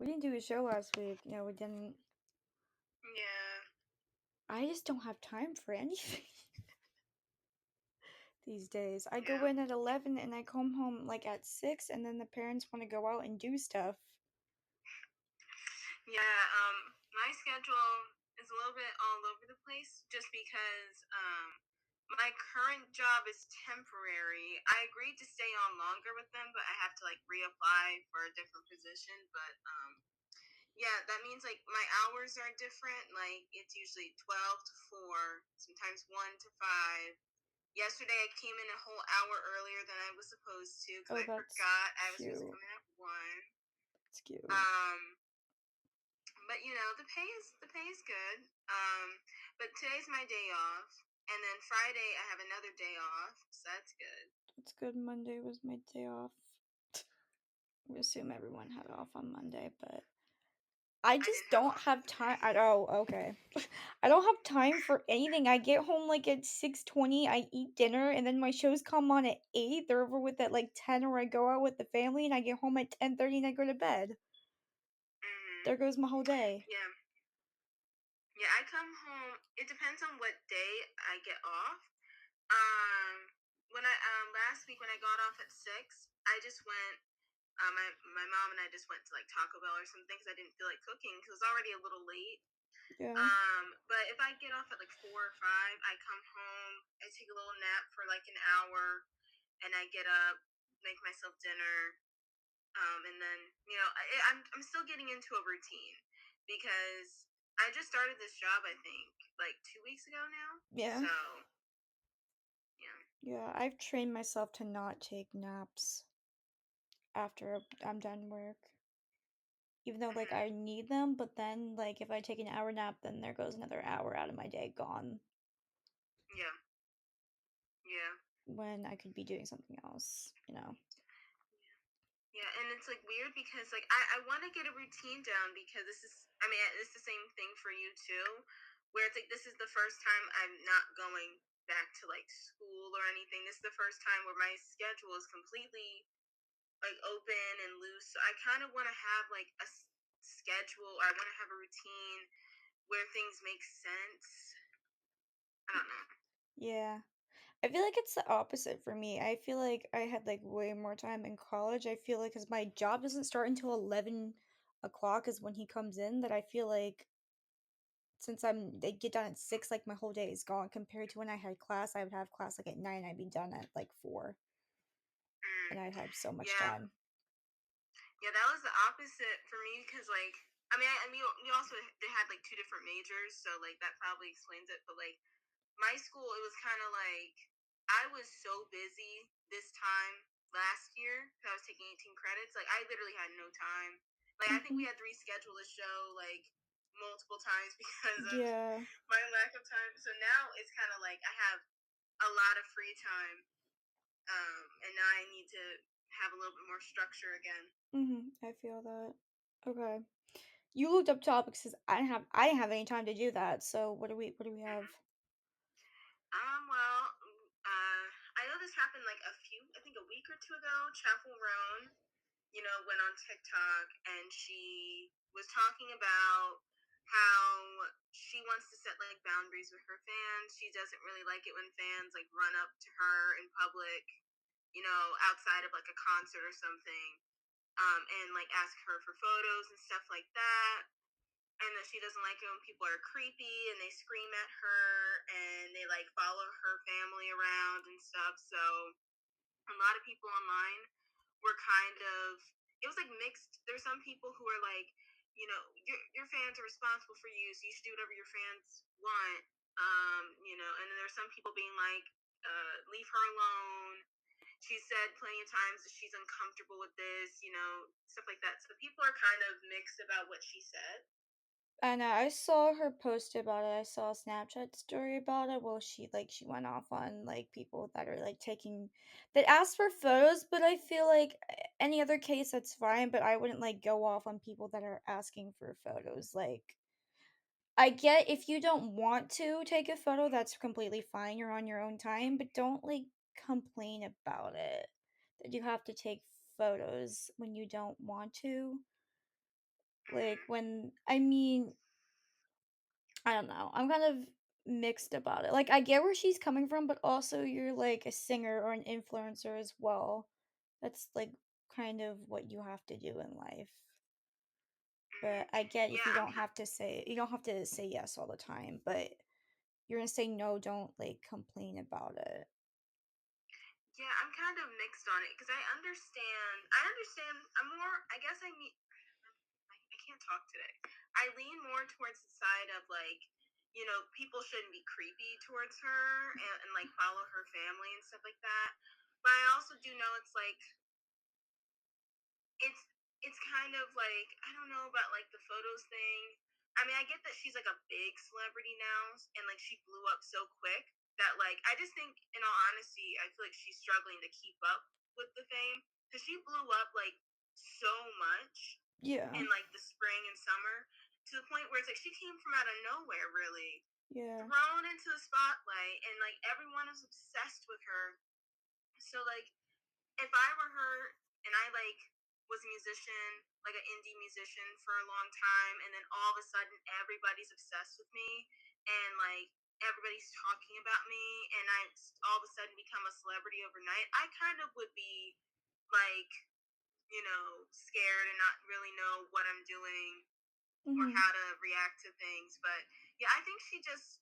We didn't do a show last week. We didn't. Yeah, I just don't have time for anything these days. I go yeah, in at 11 and I come home like at 6, and then the parents want to go out and do stuff. yeah. My schedule is a little bit all over the place just because my current job is temporary. I agreed to stay on longer with them, but I have to like reapply for a different position. But yeah, that means like my hours are different. Like it's usually 12 to 4, sometimes 1 to 5. Yesterday I came in a whole hour earlier than I was supposed to because Oh, I that's forgot I was supposed to cute. come in at 1. It's cute. Um, but the pay is good. But today's my day off, and then Friday I have another day off, so that's good. It's good. Monday was my day off. We assume everyone had off on Monday, but I I just didn't have don't off have today. time. Oh, okay. I don't have time for anything. I get home like at 6:20. I eat dinner, and then my shows come on at 8. They're over with at like 10, or I go out with the family, and I get home at 10:30 and I go to bed. Hmm. There goes my whole day. Yeah, yeah. I come home. It depends on what day I get off. Um, when I last week when I got off at 6, I just went. My mom and I just went to like Taco Bell or something because I didn't feel like cooking because it was already a little late. Yeah. But if I get off at like 4 or 5, I come home, I take a little nap for like an hour, and I get up, make myself dinner, and then I'm still getting into a routine because I just started this job I think like 2 weeks ago now. Yeah. So yeah, Yeah, I've trained myself to not take naps after I'm done work. Even though like hmm I need them, but then like if I take an hour nap, then there goes another hour out of my day gone yeah, yeah. when I could be doing something else. Yeah, and it's like weird because like I want to get a routine down because this is I mean it's the same thing for you too, where it's like this is the first time I'm not going back to like school or anything. This is the first time where my schedule is completely like open and loose. So I kind of want to have like a schedule. Or I want to have a routine where things make sense. I don't know. Yeah. I feel like it's the opposite for me. I feel like I had like way more time in college. I feel like because my job doesn't start until 11 o'clock is when he comes in, that I feel like since they get done at 6, like my whole day is gone compared to when I had class. I would have class like at 9, I'd be done at like 4, Mm, and I'd have so much yeah, time. yeah, that was the opposite for me because like I mean we also they had like two different majors, so like that probably explains it. But like my school, it was kind of like I was so busy this time last year because I was taking 18 credits. Like I literally had no time. Like I think Hmm. we had to reschedule the show like multiple times because of Yeah. my lack of time. So now it's kind of like I have a lot of free time, and now I need to have a little bit more structure again. I feel that. Okay. You looked up topics because I didn't have any time to do that. So what do we have? Mm-hmm. Well, I know this happened like I think a week or two ago. Chapel Roan, went on TikTok and she was talking about how she wants to set like boundaries with her fans. She doesn't really like it when fans like run up to her in public, outside of like a concert or something, and like ask her for photos and stuff like that. And that she doesn't like it when people are creepy and they scream at her and they like follow her family around and stuff. So a lot of people online were kind of it was like mixed. There's some people who are like, your fans are responsible for you, so you should do whatever your fans want. And then there's some people being like, leave her alone. She said plenty of times that she's uncomfortable with this, stuff like that. So people are kind of mixed about what she said. And I saw her post about it. I saw a Snapchat story about it. Well, she went off on like people that are like taking that asked for photos, but I feel like any other case that's fine, but I wouldn't like go off on people that are asking for photos. Like I get if you don't want to take a photo, that's completely fine. You're on your own time, but don't like complain about it that you have to take photos when you don't want to. Like, Mhm. when I mean, I don't know, I'm kind of mixed about it. Like, I get where she's coming from, but also you're, like, a singer or an influencer as well. That's, like, kind of what you have to do in life. Mhm. But I get if Yeah, you don't have to say yes all the time, but you're gonna say no, don't, like, complain about it. yeah, I'm kind of mixed on it because I understand. I understand. I'm more. I guess I mean. I can't talk today. I lean more towards the side of like, people shouldn't be creepy towards her and like follow her family and stuff like that. But I also do know it's like it's it's kind of like I don't know about like the photos thing. I mean, I get that she's like a big celebrity now and like she blew up so quick that like I just think in all honesty, I feel like she's struggling to keep up with the fame because she blew up like so much Yeah. in like the spring and summer to the point where it's like she came from out of nowhere really Yeah. thrown into the spotlight and like everyone is obsessed with her. So like if I were her and I like was a musician, like an indie musician for a long time, and then all of a sudden everybody's obsessed with me and like everybody's talking about me, and all of a sudden become a celebrity overnight, I kind of would be like, scared and not really know what I'm doing or Mhm. how to react to things. But yeah, I think she just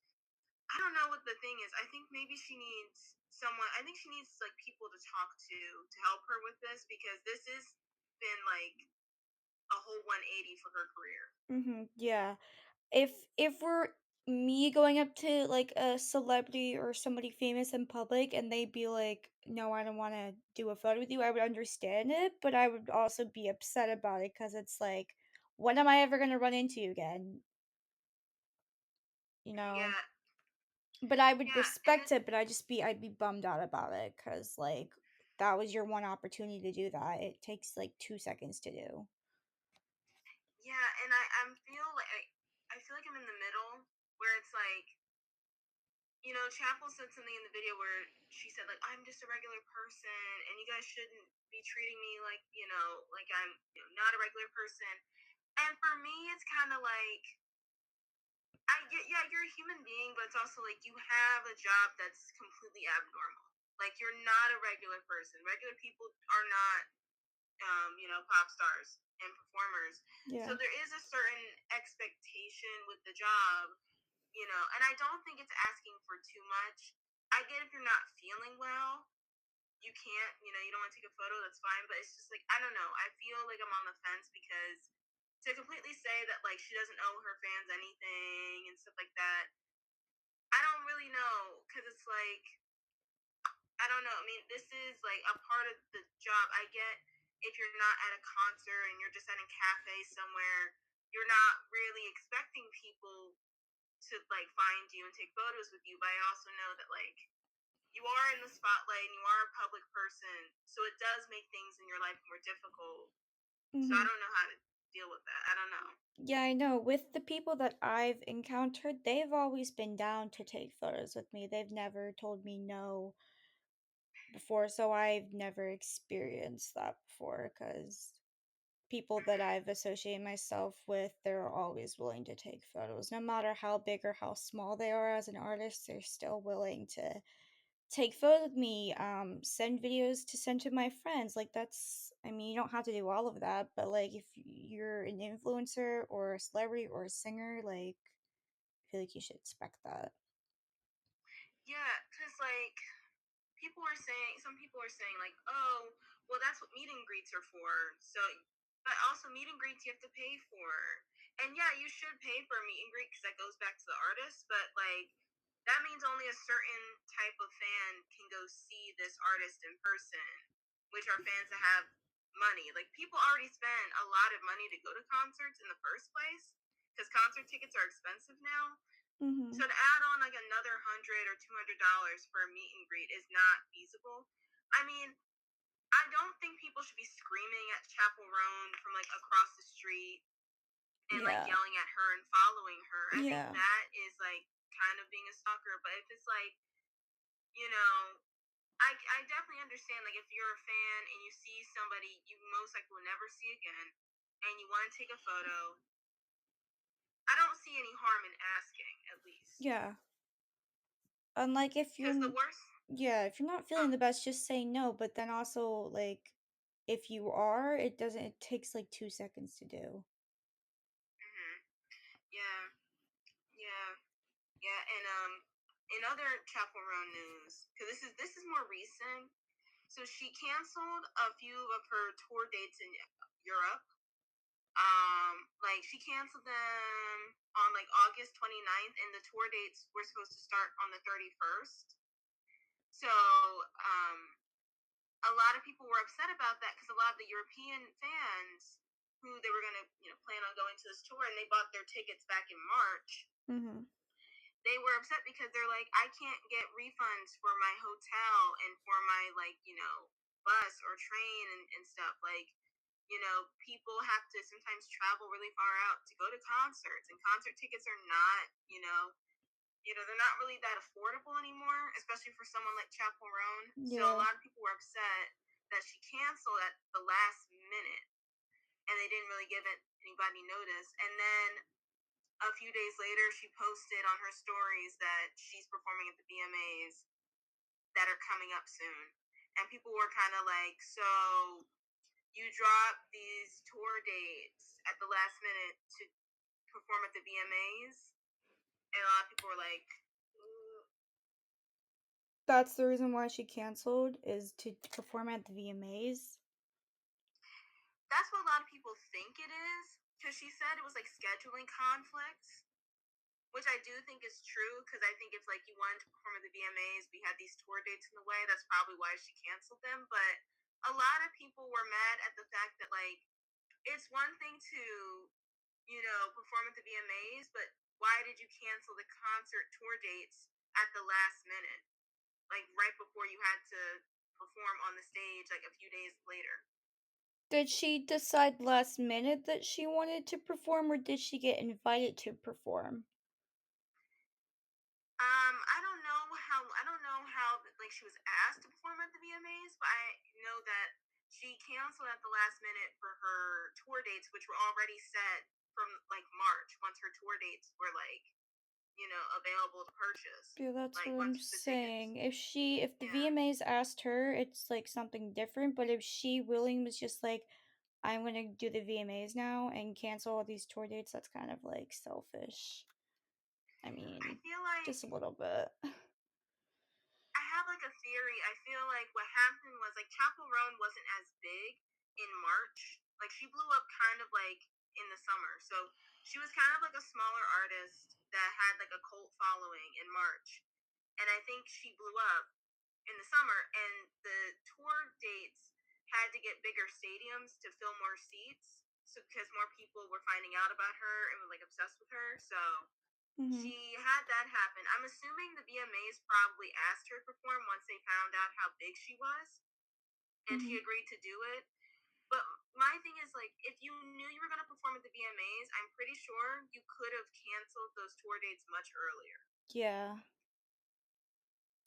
I don't know what the thing is. I think maybe she needs someone. I think she needs like people to talk to help her with this because this has been like a whole 180 for her career. Mhm. Yeah. If we're me going up to, like, a celebrity or somebody famous in public and they'd be like, "No, I don't wanna do a photo with you," I would understand it, but I would also be upset about it because it's like, "When am I ever gonna run into you again?" You know? Yeah, But I would yeah, and respect it, but I'd be bummed out about it because like, that was your one opportunity to do that. It takes, like, 2 seconds to do. yeah, and I feel like I'm in the middle where it's like Chapel said something in the video where she said like I'm just a regular person and you guys shouldn't be treating me like like I'm not a regular person. And for me, it's kind of like yeah, you're a human being, but it's also like you have a job that's completely abnormal. Like you're not a regular person. Regular people are not, pop stars and performers. So Yeah. there is a certain expectation with the job, and I don't think it's asking for too much. I get if you're not feeling well, you can't, you don't want to take a photo, that's fine. But it's just like, I don't know. I feel like I'm on the fence because to completely say that like she doesn't owe her fans anything and stuff like that, I don't really know because it's like I don't know. I mean, this is like a part of the job. I get if you're not at a concert and you're just at a cafe somewhere, you're not really expecting people to like find you and take photos with you. But I also know that like you are in the spotlight and you are a public person, so it does make things in your life more difficult. So I Mhm. don't know how to deal with that. I don't know. Yeah, I know. With the people that I've encountered, they've always been down to take photos with me. They've never told me no before, so I've never experienced that before. Because people that Mhm. I've associated myself with, they're always willing to take photos. No matter how big or how small they are as an artist, they're still willing to take photos with me, send videos to send to my friends. Like, that's I mean, you don't have to do all of that, but, like, if you're an influencer or a celebrity or a singer, like, I feel like you should expect that. Yeah, because like some people are saying like, oh, well, that's what meet and greets are for. So, but also meet and greets you have to pay for. And yeah, you should pay for a meet and greet because that goes back to the artist. But like, that means only a certain type of fan can go see this artist in person, which are fans that have money. Like people already spend a lot of money to go to concerts in the first place because concert tickets are expensive now. So Mhm. to add on like another $100 or $200 for a meet and greet is not feasible. I mean, I don't think people should be screaming at Chapel Roan from like across the street and like Yeah. yelling at her and following her. I think Yeah. that is like kind of being a stalker. But if it's like, you know, I definitely understand like if you're a fan and you see somebody you most likely will never see again and you want to take a photo, I don't see any harm in asking, at least. Yeah. Unlike if Because the you're worst, yeah, if you're not feeling oh, the best, just say no, but then also, like, if you are, it takes, like, 2 seconds to do. hmm, yeah, yeah, yeah, and in other chaperone news, because this is more recent. So she canceled a few of her tour dates in Europe. Like she canceled them on like August 29th, and the tour dates were supposed to start on the 31st. So a lot of people were upset about that because a lot of the European fans who they were gonna plan on going to this tour and they bought their tickets back in March, Mhm. they were upset because they're like, I can't get refunds for my hotel and for my bus or train and stuff. Like, people have to sometimes travel really far out to go to concerts, and concert tickets are not, they're not really that affordable anymore, especially for someone like Chapel Roan. So a Yeah. lot of people were upset that she canceled at the last minute and they didn't really give anybody notice. And then a few days later, she posted on her stories that she's performing at the BMAs that are coming up soon. And people were kind of like, so you dropped these tour dates at the last minute to perform at the BMAs? And a lot of people were like, "Mm." That's the reason why she canceled, is to perform at the VMAs? That's what a lot of people think it is. Because she said it was like scheduling conflicts, which I do think is true. Because I think if like you wanted to perform at the VMAs, we had these tour dates in the way. That's probably why she canceled them. But a lot of people were mad at the fact that like it's one thing to perform at the VMAs, but why did you cancel the concert tour dates at the last minute, like right before you had to perform on the stage, like a few days later? Did she decide last minute that she wanted to perform, or did she get invited to perform? I don't know how like she was asked to perform at the VMAs, but I know that she canceled at the last minute for her tour dates, which were already set from like March. Once her tour dates were like available to purchase, Yeah, that's what like I'm once the tickets. saying. If the Yeah, VMAs asked her, it's like something different, but if she willing was just like, I'm gonna do the VMAs now and cancel all these tour dates, that's kind of like selfish. I I mean, feel like just a little bit. I have like a theory. I feel like what happened was like Chapel Roan wasn't as big in March. Like she blew up kind of like in the summer. So she was kind of like a smaller artist that had like a cult following in March. And I think she blew up in the summer and the tour dates had to get bigger stadiums to fill more seats. So because more people were finding out about her and were like obsessed with her. So Mhm. she had that happen. I'm assuming the BMAs probably asked her to perform once they found out how big she was, and she Mhm. agreed to do it. But my thing is, like, if you knew you were going to perform at the BMAs, I'm pretty sure you could have canceled those tour dates much earlier. Yeah.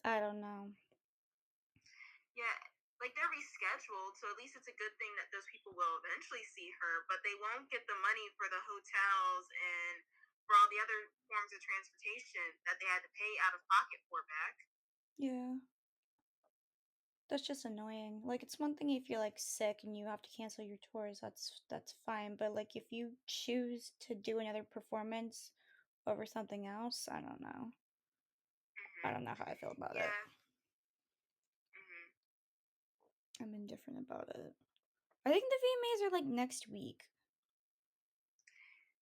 I don't know. Yeah, like they're rescheduled, so at least it's a good thing that those people will eventually see her, but they won't get the money for the hotels and for all the other forms of transportation that they had to pay out of pocket for back. Yeah. That's just annoying. Like, it's one thing if you're like sick and you have to cancel your tours, that's fine. But like if you choose to do another performance over something else, I don't know. I Hmm. don't know how I feel about it. Yeah. Hmm. I'm indifferent about it. I think the VMAs are like next week.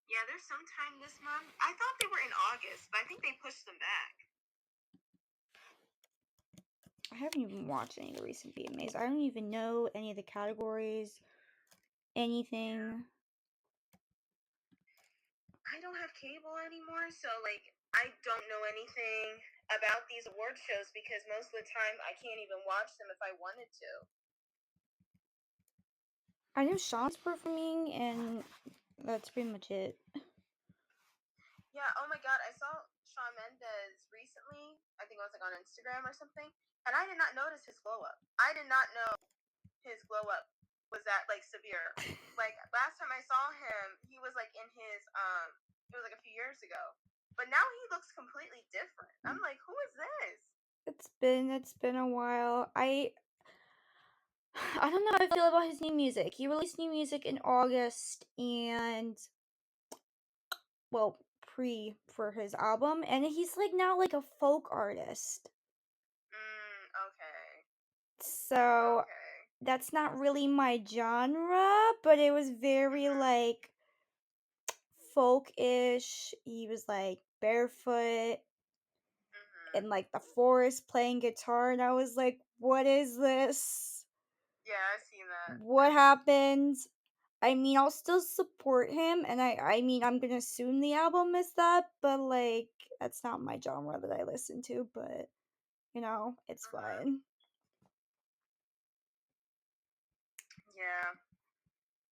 Yeah, there's sometime this month. I thought they were in August, but I think they pushed them back. I haven't even watched any of the recent VMAs. I don't even know any of the categories, Yeah. anything. I don't have cable anymore, so like I don't know anything about these award shows because most of the time I can't even watch them if I wanted to. I know Sean's performing, and that's pretty much it. Yeah, oh my god, I saw Shawn Mendes recently. I think it was like on Instagram or something, and I did not notice his glow up. I did not know his glow up was that like severe. Like last time I saw him, he was like in his it was like a few years ago. But now he looks completely different. I'm like, who is this? It's been a while. I don't know how I feel about his new music. He released new music in August and well, pre for his album, and he's like now like a folk artist. Okay. So Okay. that's not really my genre, but it was very Mhm. like folk-ish. He was like barefoot Mhm. in like the forest playing guitar, and I was like, what is this? Yeah, I've seen that. What happened? I mean, I'll still support him, and I mean, I'm gonna assume the album is that, but like, that's not my genre that I listen to, but it's Mhm. fine. Yeah.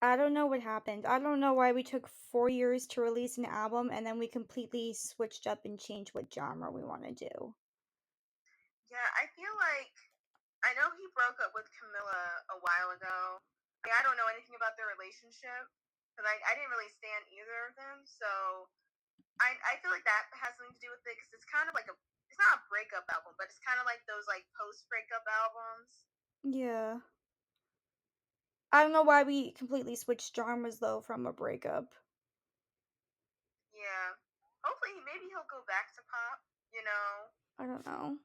I don't know what happened. I don't know why we took 4 years to release an album and then we completely switched up and changed what genre we want to do. Yeah, I feel like I know he broke up with Camilla a while ago. Like, I don't know anything about their relationship because I didn't really stand either of them. So I feel like that has something to do with it because it's kind of like it's not a breakup album, but it's kind of like those like post breakup albums. Yeah. I don't know why we completely switched genres though from a breakup. Yeah. Hopefully, maybe he'll go back to pop. You know, I don't know.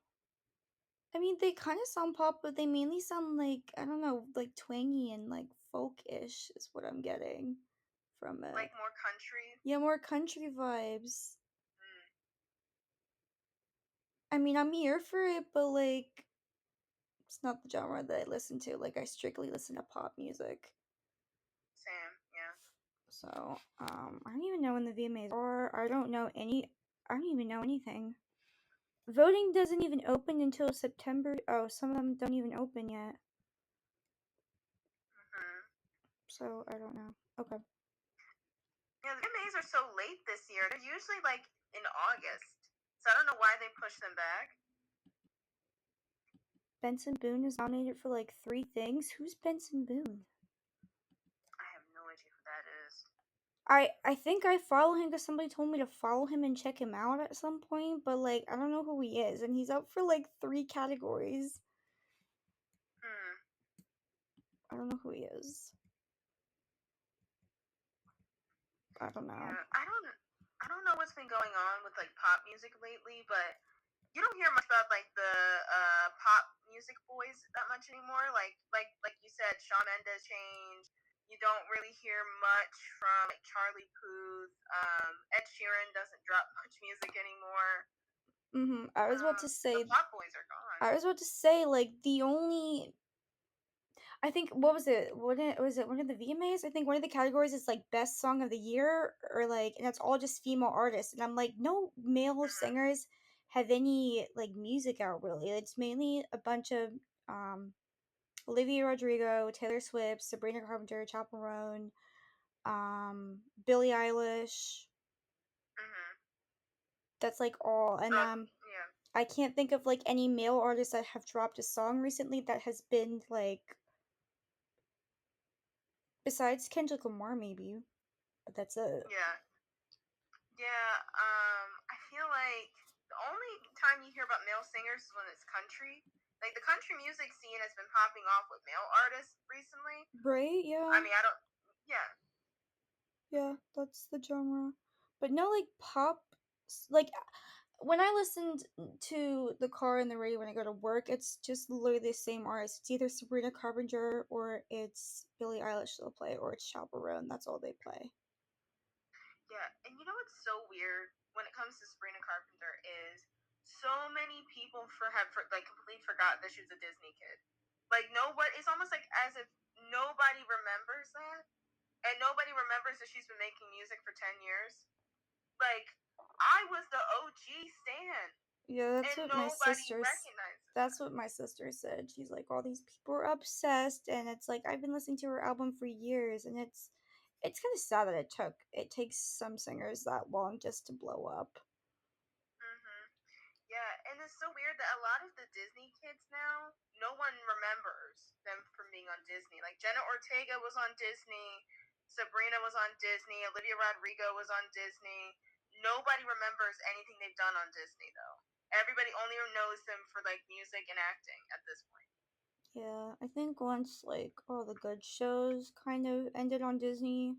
I mean, they kind of sound pop, but they mainly sound like, I don't know, like twangy and like folk-ish is what I'm getting from it. like more country. Yeah, more country vibes. Mm, I mean, I'm here for it, but like, it's not the genre that I listen to. Like, I strictly listen to pop music. Sam. Yeah. So, I don't even know when the VMAs are. I don't even know anything. Voting doesn't even open until September. Oh, some of them don't even open yet. Hmm. So, I don't know. Okay. Yeah, the VMAs are so late this year. They're usually like in August. So I don't know why they pushed them back. Benson Boone is nominated for like 3 things. Who's Benson Boone? I have no idea who that is. I think I follow him because somebody told me to follow him and check him out at some point, but like I don't know who he is, and he's up for like 3 categories. Hmm. I don't know who he is. I don't know. Yeah, I don't know what's been going on with like pop music lately, but you don't hear much about like the pop music boys that much anymore. Like you said, Shawn Mendes changed. You don't really hear much from like Charlie Puth. Ed Sheeran doesn't drop much music anymore. I was about to The say pop boys are gone. I was about to say like the only I think what was it? Was it one of the VMAs? I think one of the categories is like best song of the year or like and that's all just female artists. And I'm like, no male Hmm. singers have any like music out really. It's mainly a bunch of um Olivia Rodrigo, Taylor Swift, Sabrina Carpenter, Chappell Roan, Billie Eilish. Hmm. That's like all. And Yeah. I can't think of like any male artists that have dropped a song recently that has been like besides Kendrick Lamar maybe, but that's it. Yeah. Yeah, I feel like the only time you hear about male singers is when it's country. Like the country music scene has been popping off with male artists recently. Right? I Yeah. mean, I don't. Yeah. Yeah, that's the genre. But no like pop like when I listened to the car and the radio when I go to work, it's just literally the same artist. It's either Sabrina Carpenter or it's Billie Eilish they'll play or it's Chaperone. That's all they play. Yeah, and you know what's so weird when it comes to Sabrina Carpenter is so many people like completely forgot that she was a Disney kid. Like nobody, it's almost like as if nobody remembers that, and nobody remembers that she's been making music for 10 years. Like I was the OG stan, Yeah, and nobody recognizes that's that. what my sister said. She's like, all these people are obsessed, and it's like I've been listening to her album for years, and it's kind of sad that it takes some singers that long just to blow up. Hmm. Yeah, and it's so weird that a lot of the Disney kids now, no one remembers them from being on on Disney. Like Jenna Ortega was on Disney, Sabrina was on Disney, Olivia Rodrigo was on Disney. Nobody remembers anything they've done on Disney though. Everybody only knows them for like music and acting at this point. Yeah, I think once like all the good shows kind of ended on Disney,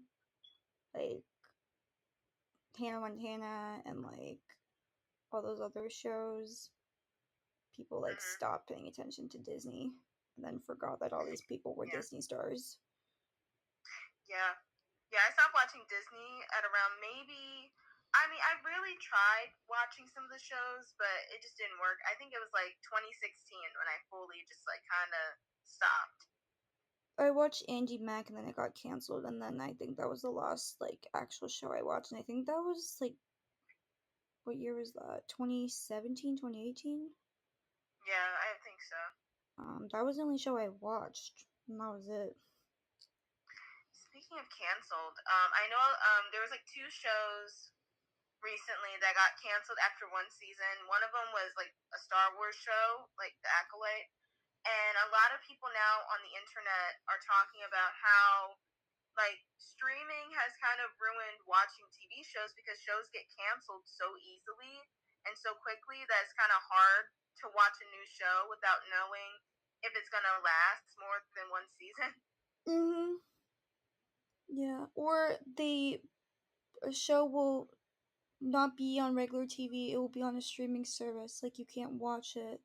like Hannah Montana and like all those other shows, people like Hmm. stopped paying attention to Disney and then forgot that all these people were Yeah, Disney stars. yeah, yeah. I stopped watching Disney at around maybe. I mean, I really tried watching some of the shows, but it just didn't work. I think it was like 2016 when I fully just like kind of stopped. I watched Andy Mack and then it got canceled and then I think that was the last like actual show I watched and I think that was like what year was that? 2017, 2018? Yeah, I think so. That was the only show I watched and that was it. Speaking of canceled, I know there was like two shows recently that got canceled after one season. One of them was like a Star Wars show, like The Acolyte, and a lot of people now on the internet are talking about how like streaming has kind of ruined watching TV shows because shows get canceled so easily and so quickly that it's kind of hard to watch a new show without knowing if it's going to last more than one season. Mhm. Yeah, or the a show will not be on regular TV, it will be on a streaming service. Like you can't watch it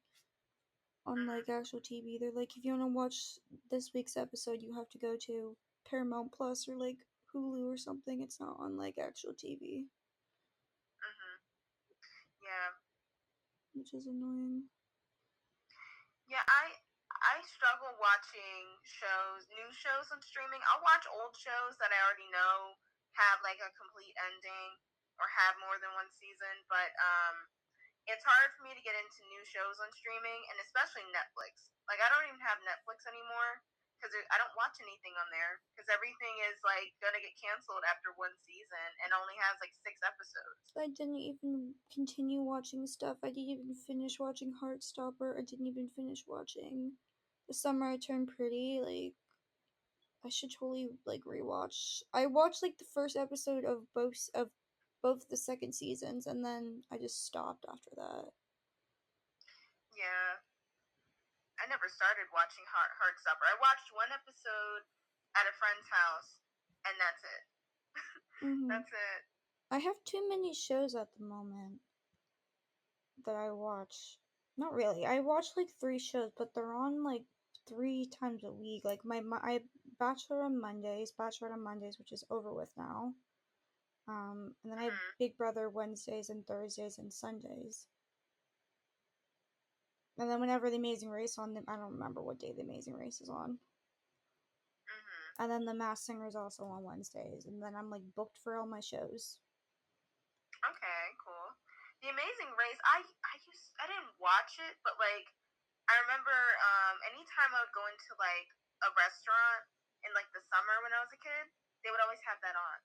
on Hmm. like actual TV. They're like if you want to watch this week's episode, you have to go to Paramount Plus or like Hulu or something. It's not on like actual TV, Hmm. Yeah. which is annoying. Yeah, I struggle watching new shows on streaming. I'll watch old shows that I already know have like a complete ending or have more than one season, but it's hard for me to get into new shows on streaming and especially Netflix. Like I don't even have Netflix anymore because I don't watch anything on there because everything is like gonna get canceled after one season and only has like 6 episodes. I didn't even continue watching stuff. I didn't even finish watching Heartstopper. I didn't even finish watching The Summer I Turned Pretty. Like I should totally like rewatch. I watched like the first episode of both the second seasons, and then I just stopped after that. Yeah, I never started watching Heartstopper. I watched one episode at a friend's house, and that's it. Hmm. That's it. I have too many shows at the moment that I watch. Not really. I watch like three shows, but they're on like three times a week. Like I Bachelor on Mondays, which is over with now. And then I have Mhm. Big Brother Wednesdays and Thursdays and Sundays. And then whenever The Amazing Race on, I don't remember what day The Amazing Race is on. Mhm. And then The Masked Singer is also on Wednesdays. And then I'm like booked for all my shows. Okay, cool. The Amazing Race. I didn't watch it, but like I remember anytime I would go into like a restaurant in like the summer when I was a kid, they would always have that on.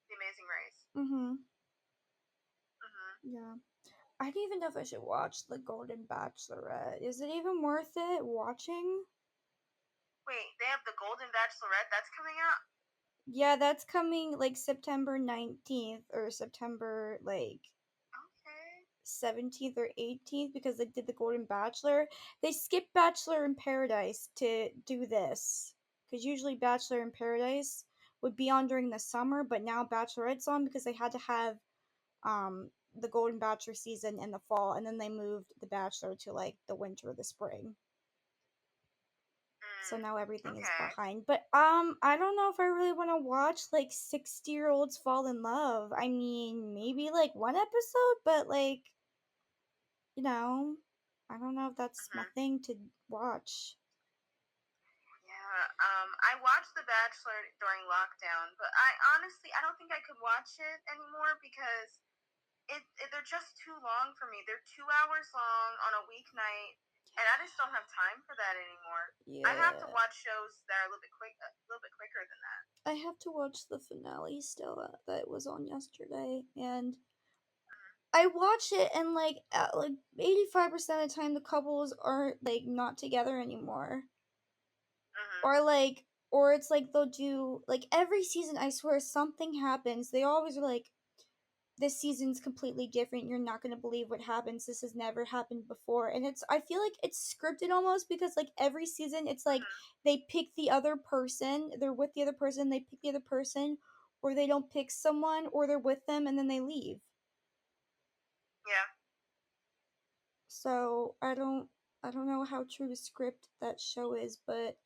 The Amazing Race. Mm-hmm. Mhm. Yeah. I don't even know if I should watch The Golden Bachelorette. Is it even worth it watching? Wait, they have the Golden Bachelorette that's coming out. Yeah, that's coming like September 19th or September like Okay. 17th or 18th because they did the Golden Bachelor. They skipped Bachelor in Paradise to do this. Because usually Bachelor in Paradise would be on during the summer, but now Bachelorette's on because they had to have the Golden Bachelor season in the fall and then they moved the Bachelor to like the winter or the spring. So Mm, now everything is okay. behind. But I don't know if I really want to watch like 60-year-olds fall in love. I mean, maybe like one episode, but like you know, I don't know if that's my Mhm. thing to watch. Yeah. I watched The Bachelor during lockdown, but I don't think I could watch it anymore because they're just too long for me. They're 2 hours long on a weeknight, and I just don't have time for that anymore. I have to Yeah. watch shows that are a little bit quicker than that. I have to watch the finale still that was on yesterday and I watch it and like 85% of the time the couples are like not together anymore. Or like or it's like they'll do like every season I swear something happens. They always are like this season's completely different. You're not going to believe what happens. This has never happened before. And it's I feel like it's scripted almost because like every season it's like Mhm. they pick the other person, they're with the other person, they pick the other person or they don't pick someone or they're with them and then they leave. Yeah. So, I don't know how true to script that show is, but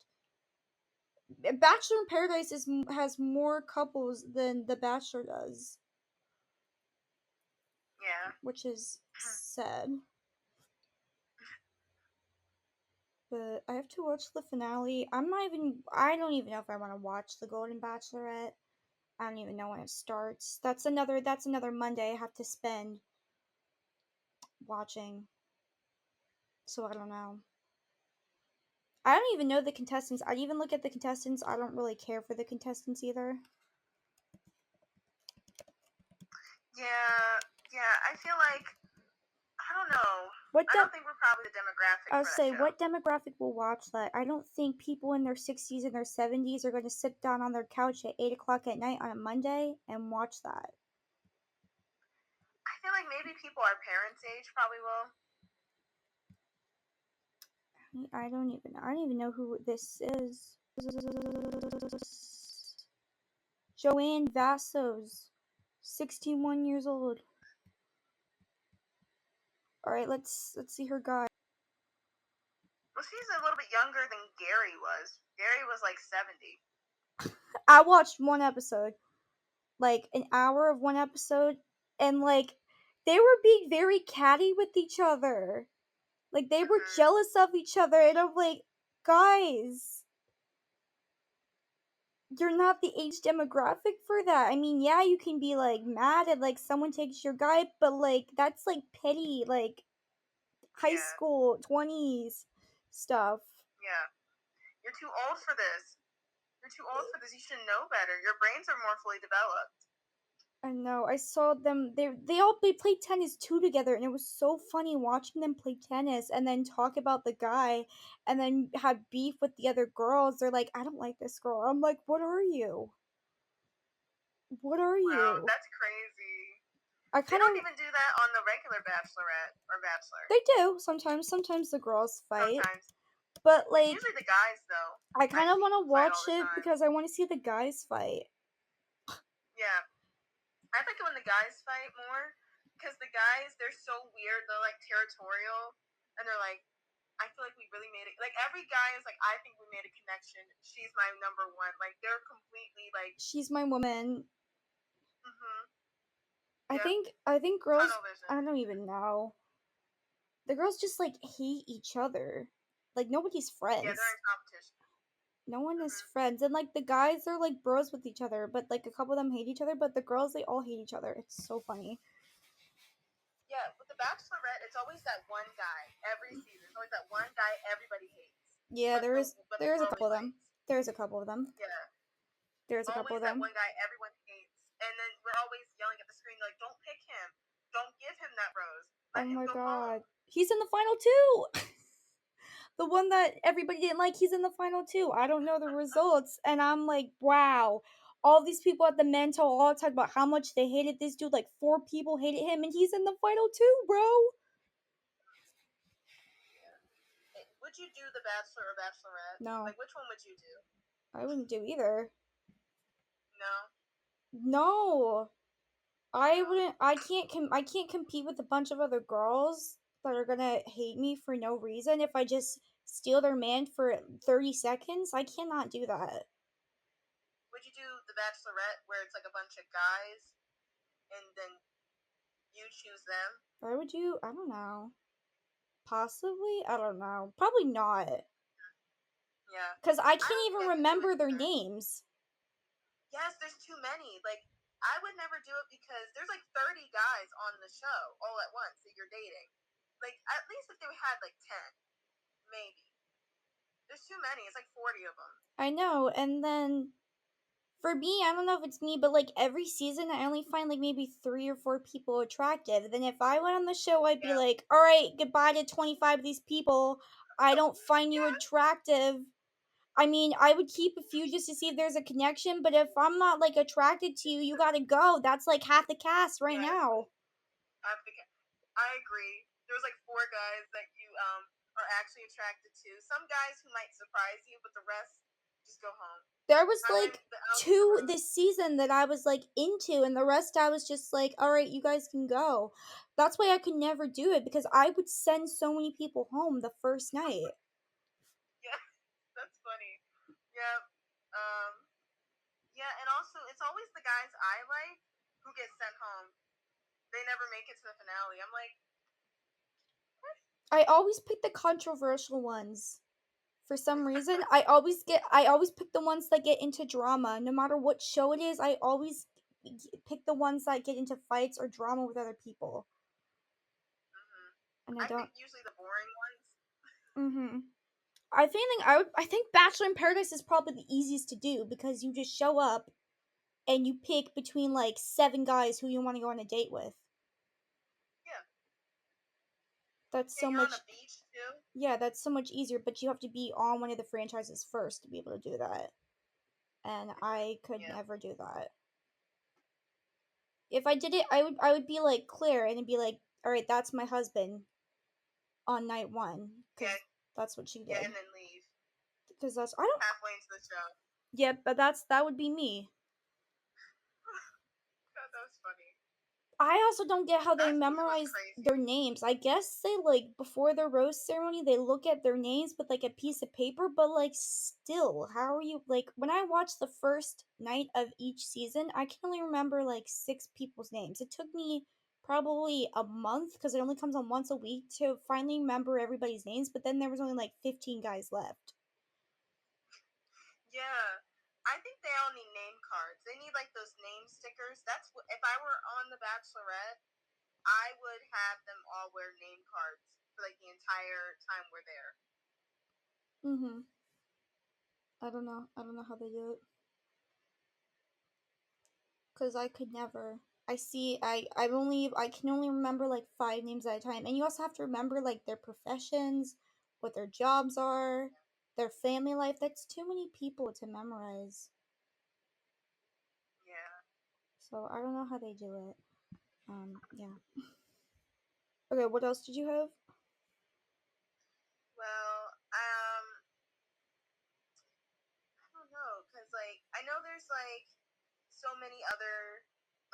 Bachelor in Paradise has more couples than The Bachelor does, Yeah. which is sad. But I have to watch the finale. I don't even know if I want to watch The Golden Bachelorette. I don't even know when it starts. That's another Monday I have to spend watching. So I don't know. I don't even know the contestants. I'd even look at the contestants. I don't really care for the contestants either. Yeah. Yeah. I feel like I don't know. What I dem- don't think we're probably the demographic I'll for that say show. what demographic will watch that? I don't think people in their 60s and their 70s are going to sit down on their couch at 8 o'clock at night on a Monday and watch that. I feel like maybe people our parents' age probably will. I don't even know who this is. Joanne Vassos, 61 years old. All right, let's see her guy. Well, she's a little bit younger than Gary was. Gary was like 70. I watched one episode, like an hour of one episode, and like they were being very catty with each other. Like they were Hmm. jealous of each other, and I'm like, guys, you're not the age demographic for that. I mean, yeah, you can be like mad at like someone takes your guy, but like that's like petty, like high Yeah. school 20s stuff. Yeah. You're too old for this. You're too old for this. You should know better. Your brains are more fully developed. I know. I saw them. They played tennis too together, and it was so funny watching them play tennis and then talk about the guy, and then had beef with the other girls. They're like, "I don't like this girl." I'm like, "What are you? What are Wow, you?" that's crazy. I They kind don't of even do that on the regular Bachelorette or Bachelor. they do sometimes. Sometimes the girls fight, Sometimes. but It's like usually the guys, though, I I kind of see want to fight all watch the it time. because I want to see the guys fight. Yeah. I like it when the guys fight more because the guys, they're so weird. They're like territorial and they're like, I feel like we really made it. Like every guy is like, I think we made a connection. She's my number one. Like they're completely like, She's my woman. mm-hmm, yep, I think girls. tunnel vision. I don't even know. The girls just like hate each other. Like nobody's Yeah, they're friends. in competition. No one is Mm-hmm. friends. And like the guys are like bros with each other, but like a couple of them hate each other, but the girls they all hate each other. It's so funny. Yeah, with the Bachelorette, it's always that one guy every season. It's always that one guy everybody hates, Yeah, but the there is a world couple really of them. likes. There's a couple of them. Yeah, There's a couple always of that them. one guy everyone hates, and then we're always yelling at the screen like, "Don't pick him! Don't give him that rose! Oh Let him my go home!" god. He's in the final two. The one that everybody didn't like, he's in the final two. I don't know the results. And I'm like, wow. All these people at the mental all talk about how much they hated this dude. Like four people hated him, and he's in the final two, bro. Yeah. Would you do the Bachelor or Bachelorette? No, Like, which one would you do? I wouldn't do either. No, No. I no. wouldn't I can't compete with a bunch of other girls that are gonna hate me for no reason if I just steal their man for 30 seconds. I cannot do that. Would you do the Bachelorette where it's like a bunch of guys and then you choose them? Why would you? I don't know. Possibly? I don't know. Probably not. Yeah, Because I I can't don't think even I could do it remember their either. names. Yes, there's too many. Like, I would never do it because there's like 30 guys on the show all at once that you're dating. Like, at least if they had like 10, maybe. There's too many. It's like 40 of them. I know. And then for me, I don't know if it's me, but like every season, I only find like maybe three or four people attractive. Then if I went on the show, I'd be Yeah. like, all right, goodbye to 25 of these people. I don't find you Yeah. attractive. I mean, I would keep a few just to see if there's a connection, but if I'm not, like, attracted to you, you gotta go. That's, like, half the cast right Yes, now. I think I agree. There was like four guys that you are actually attracted to. Some guys who might surprise you, but the rest just go home. There was, I like, went out to the 2 road. this season that I was, like, into, and the rest I was just like, "Alright, you guys can go." That's why I could never do it because I would send so many people home the first night. Yeah, that's funny. Yeah. Um. Yeah, and also it's always the guys I like who get sent home. They never make it to the finale. I'm like, I always pick the controversial ones. For some reason, I always pick the ones that get into drama. No matter what show it is, I always pick the ones that get into fights or drama with other people. mm-hmm. And I I don't pick usually the boring ones. Mhm. I think Bachelor in Paradise is probably the easiest to do because you just show up and you pick between like 7 guys who you want to go on a date with. Yeah. That's Yeah, so you're on much a beach too. Yeah, that's so much easier, but you have to be on one of the franchises first to be able to do that. And Mm-hmm. I could Yeah. never do that. If I did it, I would be like Claire and it'd be like, "All right, that's my husband on night 1," Yeah. cuz that's what she Yeah, did. and then leave Cuz that's I don't halfway into the show. Yeah, but that would be me. God, that was funny. I also don't get how they That season was memorize their crazy. names. I guess they like before their rose ceremony, they look at their names with like a piece of paper, but like still, how are you like when I watched the first night of each season, I can only remember like 6 people's names. It took me probably a month because it only comes on once a week to finally remember everybody's names, but then there was only like 15 guys left. Yeah. I think they all need name cards. They need like those name stickers. That's what if I were on The Bachelorette, I would have them all wear name cards for like the entire time we're there. Mhm. I don't know. I don't know how they do it. Cause I could never. I can only remember like 5 names at a time. And you also have to remember like their professions, what their jobs are, their family life. That's too many people to memorize. Yeah. So I don't know how they do it. Yeah. Okay, what else did you have? Well, I don't know, cause like I know there's like so many other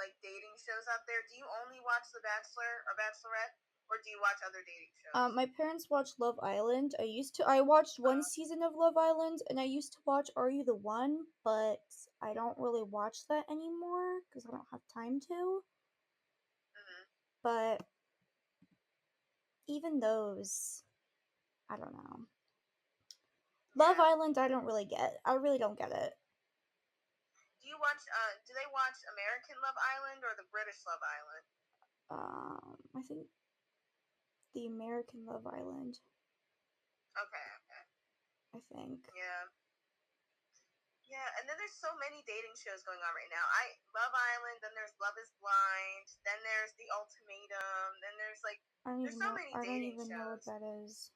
like dating shows out there. Do you only watch The Bachelor or Bachelorette, or do you watch other dating shows? My parents watched Love Island. I watched one Uh, season of Love Island and I used to watch Are You the One, but I don't really watch that anymore because I don't have time to. mm-hmm. But even those, I don't know. Love Yeah. Island, I don't really get. I really don't get it. Do you watch? Do they watch American Love Island or the British Love Island? I think the American Love Island. Okay. Okay. I think. Yeah. Yeah, and then there's so many dating shows going on right now. I Love Island, then there's Love is Blind, then there's The Ultimatum, then there's like there's so many I don't dating even know what shows. that is.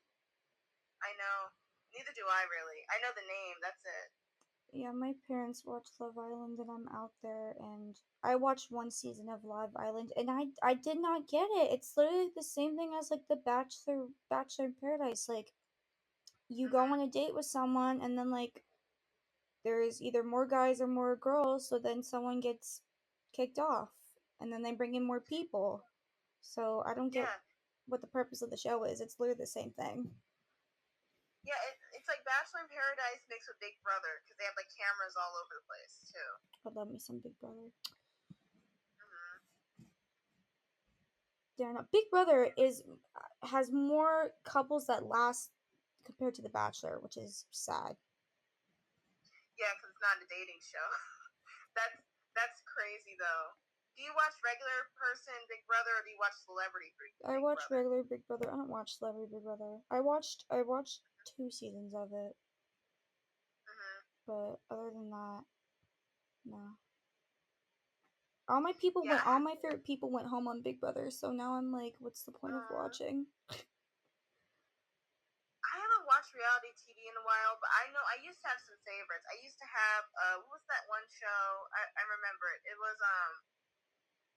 I know. Neither do I really. I know the name, that's it. Yeah, my parents watched Love Island and I'm out there and I watched one season of Love Island and I did not get it. It's literally the same thing as like the Bachelor in Paradise. Like you go Mhm. on a date with someone and then like there's either more guys or more girls, so then someone gets kicked off and then they bring in more people. So I don't get Yeah. what the purpose of the show is. It's literally the same thing. Yeah, it's like Bachelor in Paradise mixed with Big Brother because they have like cameras all over the place too. I love me some Big Brother. Mhm. Yeah, no, Big Brother is has more couples that last compared to The Bachelor, which is sad. Yeah, because it's not a dating show. that's that's crazy though. Do you watch regular person Big Brother or do you watch celebrity I Big watch Brother? regular Big Brother. I don't watch Celebrity Big Brother. I watched 2 seasons of it, Mhm. but other than that, no. Yeah, I All have my favorite people went home on Big Brother, so now I'm like, what's the point of watching? I haven't watched reality TV in a while, but I know I used to have some favorites. I used to have what was that one show? I remember it. It was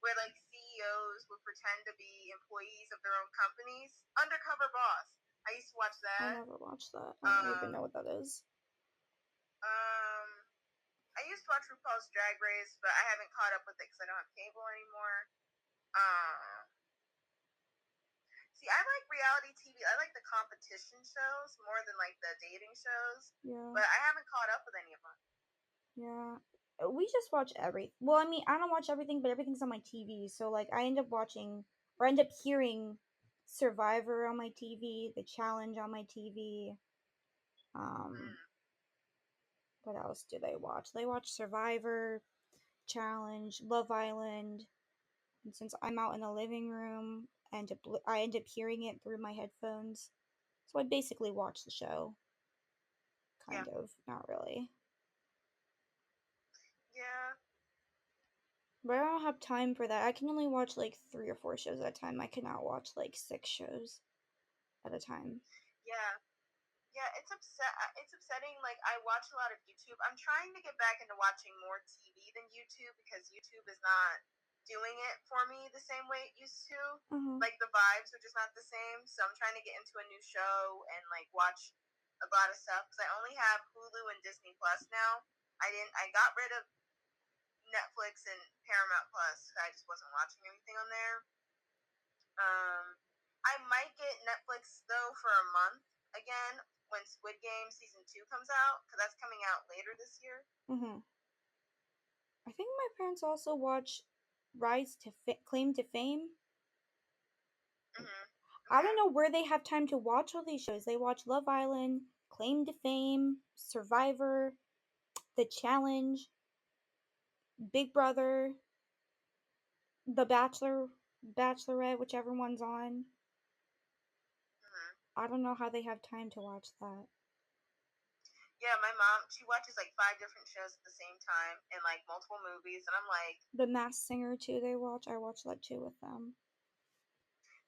where like CEOs would pretend to be employees of their own companies. Undercover Boss. I used to watch I that. never watched that. I don't even Um, know what that is. um, I used to watch RuPaul's Drag Race, but I haven't caught up with it because I don't have cable anymore. Um, See, I like reality TV. I like the competition shows more than like the dating shows, Yeah, but I haven't caught up with any of them. yeah. We just watch every. Well, I mean, I don't watch everything, but everything's on my TV. So like, I end up watching or end up hearing Survivor on my TV, The Challenge on my TV. Um, Mm, what else do they watch? They watch Survivor, Challenge, Love Island. And since I'm out in the living room, I end up hearing it through my headphones. So I basically watch the show. yeah, Kind of, not really. yeah, But I don't have time for that. I can only watch like 3 or 4 shows at a time. I cannot watch like 6 shows at a time. yeah, yeah. It's upsetting. Like I watch a lot of YouTube. I'm trying to get back into watching more TV than YouTube because YouTube is not doing it for me the same way it used to. Uh-huh. Like the vibes are just not the same. So I'm trying to get into a new show and like watch a lot of stuff because I only have Hulu and Disney Plus now. I got rid of Netflix and Paramount Plus. I just wasn't watching anything on there. I might get Netflix though for a month again when Squid Game season 2 comes out because that's coming out later this year. Uh-huh. I think my parents also watch Claim to Fame. Hmm. I Okay. don't know where they have time to watch all these shows. They watch Love Island, Claim to Fame, Survivor, The Challenge, Big Brother, The Bachelor, Bachelorette, whichever one's on. Hmm. I don't know how they have time to watch that. Yeah, my mom she watches like 5 different shows at the same time and like multiple movies, and I'm like, The Masked Singer too. They watch. I watch that too with them.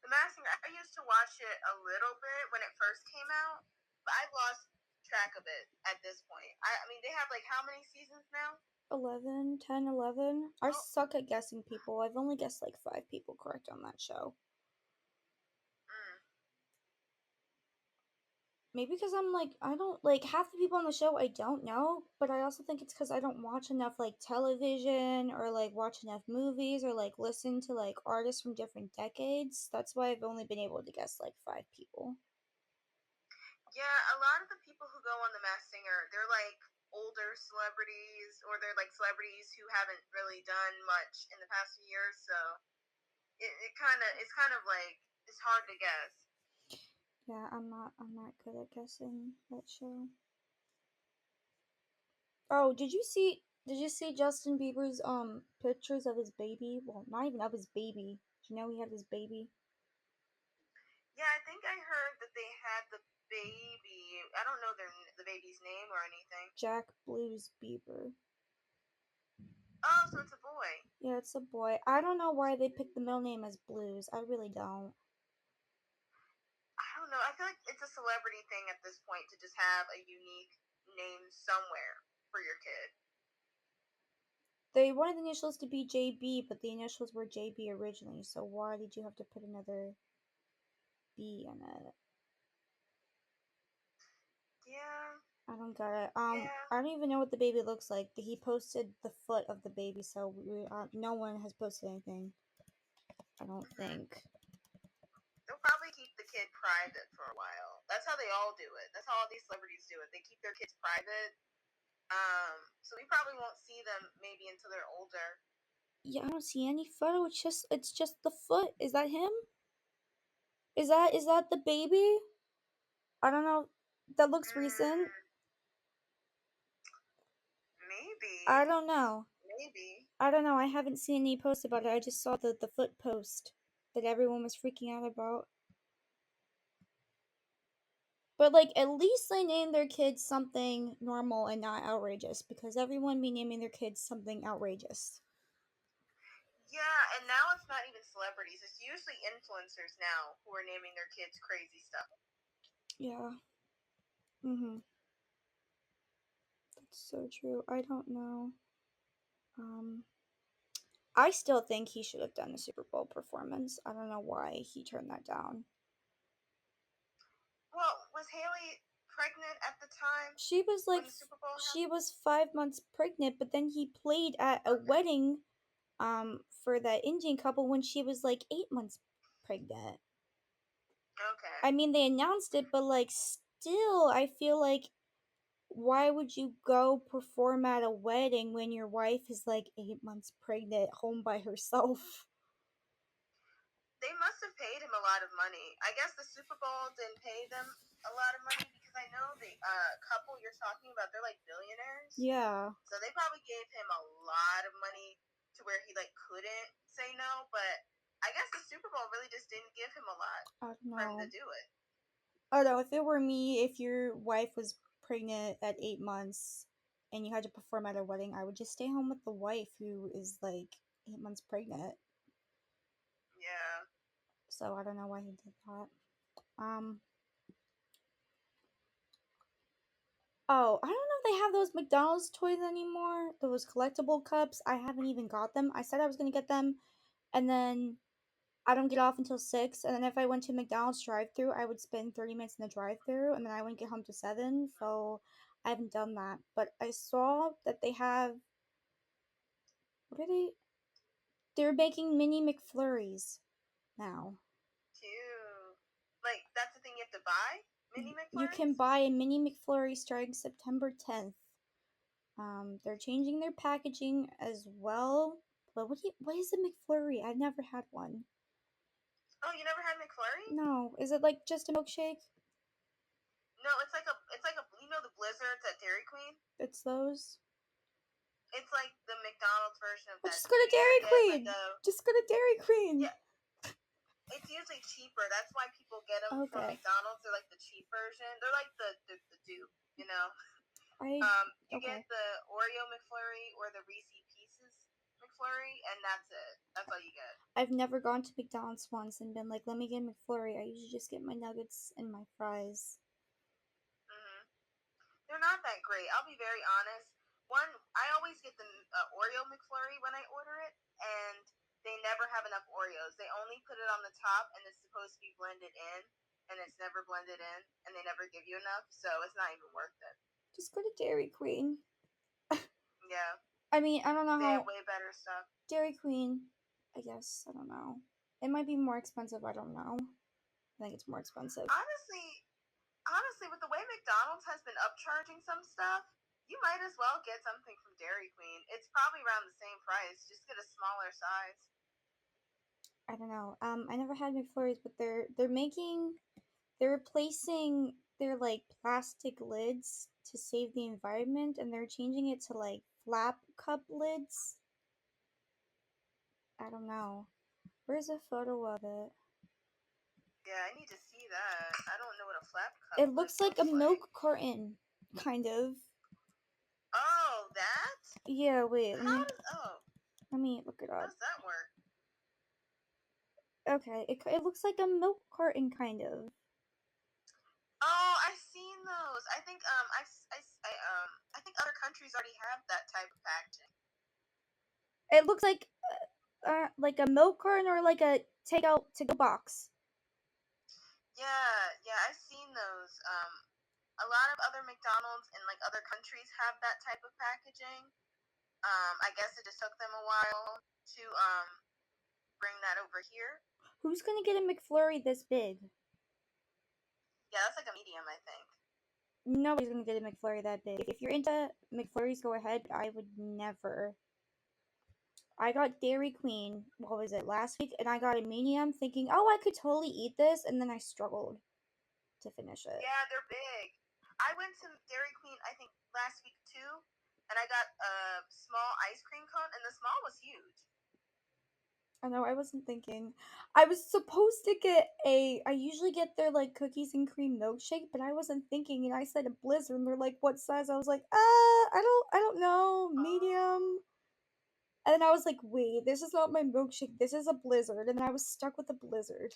The Masked Singer. I used to watch it a little bit when it first came out, but I've lost track of it at this point. I mean, they have like how many seasons now? 11, 10, 11. I Oh, suck at guessing people. I've only guessed like 5 people correct on that show. mm, Maybe because I'm like, I don't like half the people on the show I don't know, but I also think it's because I don't watch enough like television or like watch enough movies or like listen to like artists from different decades. That's why I've only been able to guess like 5 people. yeah, a lot of the people who go on The Masked Singer, they're like older celebrities, or they're like celebrities who haven't really done much in the past few years. So it's kind of like it's hard to guess. Yeah, I'm not good at guessing that show. Oh, did you see Justin Bieber's pictures of his baby? Well, not even of his baby. Did you know he had his baby? Yeah, I think I heard that they had the baby. I don't know the baby's name or anything. Jack Blues Bieber. Oh, so it's a boy. Yeah, it's a boy. I don't know why they picked the middle name as Blues. I really don't. I don't know. I feel like it's a celebrity thing at this point to just have a unique name somewhere for your kid. They wanted the initials to be JB, but the initials were JB originally, so why did you have to put another B in it? Yeah, I don't get it. yeah. I don't even know what the baby looks like. He posted the foot of the baby, so no one has posted anything. I don't Hmm. think. They'll probably keep the kid private for a while. That's how they all do it. That's how all these celebrities do it. They keep their kids private. So we probably won't see them maybe until they're older. Yeah, I don't see any photo. It's just the foot. Is that him? Is that the baby? I don't know. That looks recent. Mm, I maybe, don't know. maybe. I don't know. I haven't seen any posts about it. I just saw the foot post that everyone was freaking out about. But like at least they named their kids something normal and not outrageous because everyone be naming their kids something outrageous. Yeah, and now it's not even celebrities. It's usually influencers now who are naming their kids crazy stuff. Yeah. Mhm. That's so true. I don't know. Um, I still think he should have done a Super Bowl performance. I don't know why he turned that down. Well, was Haley pregnant at the time She was when like, the Super Bowl she happened? was 5 months pregnant, but then he played at a Okay. wedding, for that Indian couple when she was like 8 months pregnant. Okay. I mean, they announced it, but like, still, I feel like, why would you go perform at a wedding when your wife is like 8 months pregnant, home by herself? They must have paid him a lot of money. I guess the Super Bowl didn't pay them a lot of money because I know the couple you're talking about, they're like billionaires. Yeah, So they probably gave him a lot of money to where he like couldn't say no, but I guess the Super Bowl really just didn't give him a lot I don't for him to know. do it. I don't know. If it were me, if your wife was pregnant at 8 months and you had to perform at a wedding, I would just stay home with the wife who is like 8 months pregnant. Yeah. So I don't know why he did that. Um. Oh, I don't know if they have those McDonald's toys anymore. Those collectible cups. I haven't even got them. I said I was gonna get them, and then I don't get off until 6. And then if I went to McDonald's drive-through, I would spend 30 minutes in the drive-through, and then I wouldn't get home to 7. So I haven't done that. But I saw that they have. What are they? They're making mini McFlurries now. Cute. Like that's the thing you have to buy? Mini You can McFlurries? buy a mini McFlurry starting September 10th. They're changing their packaging as well. But what is a McFlurry? I've never had one. Oh, you never had McFlurry? No, is it like just a milkshake? No, it's like a you know the blizzards at Dairy Queen? It's those. It's like the McDonald's version of Well, that. just Do go to you ever Dairy get like Queen. a Just go to Dairy Queen. yeah, it's usually cheaper. That's why people get them from Okay. McDonald's. They're like the cheap version. They're like the dupe, you know. I You get okay. the Oreo McFlurry or the Reese Pieces McFlurry, and that's it. That's all you get. I've never gone to McDonald's once and been like, let me get McFlurry. I usually just get my nuggets and my fries. Hmm. They're not that great. I'll be very honest. One, I always get the Oreo McFlurry when I order it, and they never have enough Oreos. They only put it on the top, and it's supposed to be blended in, and it's never blended in, and they never give you enough, so it's not even worth it. Just go to Dairy Queen. Yeah, I mean, I don't know they have how way better stuff. Dairy Queen. I guess I don't know. It might be more expensive. I don't know. I think it's more expensive. Honestly, with the way McDonald's has been upcharging some stuff, you might as well get something from Dairy Queen. It's probably around the same price. Just get a smaller size. I don't know. I never had McFlurries, but they're replacing their like plastic lids to save the environment, and they're changing it to like flap cup lids. I don't know. Where's a photo of it? Yeah, I need to see that. I don't know what a flap cup It lid looks like a looks like. milk carton, kind of. Oh, that? Yeah, wait, How does? Oh, let me look it how up. does that work? Okay, it looks like a milk carton, kind of. Oh, I've seen those. I think I think other countries already have that type of packaging. It looks like a milk carton or like a takeout to go box. Yeah, yeah, I've seen those. A lot of other McDonald's in like other countries have that type of packaging. I guess it just took them a while to bring that over here. Who's gonna get a McFlurry this big? Yeah, that's like a medium, I think. Nobody's gonna get a McFlurry that big. If you're into McFlurries, go ahead. I would never. I got Dairy Queen, what was it, last week, and I got a medium thinking, oh, I could totally eat this, and then I struggled to finish it. Yeah, they're big. I went to Dairy Queen, I think, last week too, and I got a small ice cream cone, and the small was huge. I know, I wasn't thinking. I was supposed to get I usually get their like cookies and cream milkshake, but I wasn't thinking, and I said a blizzard, and they're like, what size? I was like, I don't know, medium. Oh. And then I was like, wait, this is not my milkshake, this is a blizzard, and then I was stuck with a blizzard.